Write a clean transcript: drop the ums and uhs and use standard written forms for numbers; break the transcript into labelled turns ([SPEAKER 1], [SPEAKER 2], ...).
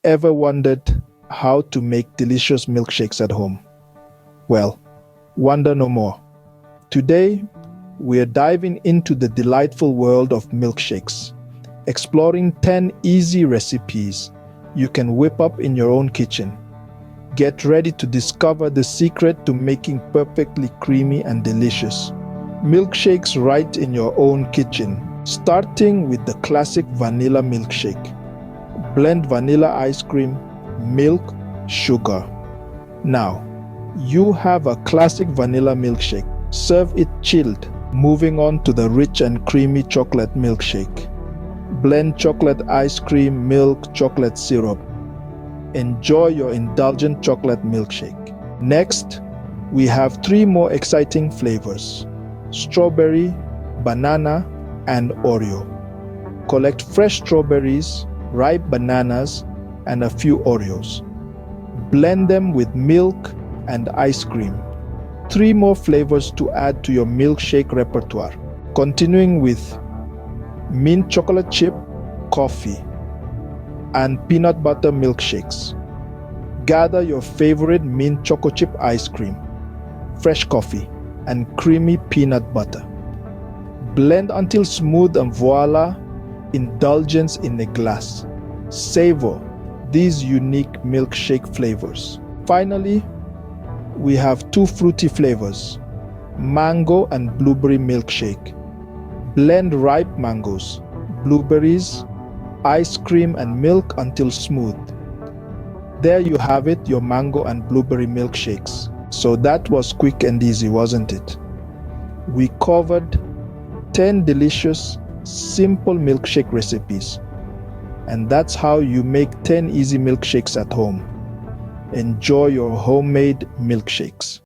[SPEAKER 1] ever wondered how to make delicious milkshakes at home? Well, wonder no more. Today, we're diving into the delightful world of milkshakes, exploring 10 easy recipes you can whip up in your own kitchen. Get ready to discover the secret to making perfectly creamy and delicious milkshakes right in your own kitchen, starting with the classic vanilla milkshake. Blend vanilla ice cream, milk, sugar. Now, you have a classic vanilla milkshake. Serve it chilled. Moving on to the rich and creamy chocolate milkshake. Blend chocolate ice cream, milk, chocolate syrup. Enjoy your indulgent chocolate milkshake. Next, we have 3 more exciting flavors: strawberry, banana, and Oreo. Collect fresh strawberries, ripe bananas, and a few Oreos. Blend them with milk and ice cream. 3 more flavors to add to your milkshake repertoire. Continuing with mint chocolate chip, coffee, and peanut butter milkshakes. Gather your favorite mint choco chip ice cream, fresh coffee, and creamy peanut butter. Blend until smooth and voila, indulgence in a glass. Savor these unique milkshake flavors. Finally, we have 2 fruity flavors: mango and blueberry milkshake. Blend ripe mangoes, blueberries, ice cream, and milk until smooth. There you have it, your mango and blueberry milkshakes. So that was quick and easy, wasn't it? We covered 10 delicious, simple milkshake recipes. And that's how you make 10 easy milkshakes at home. Enjoy your homemade milkshakes.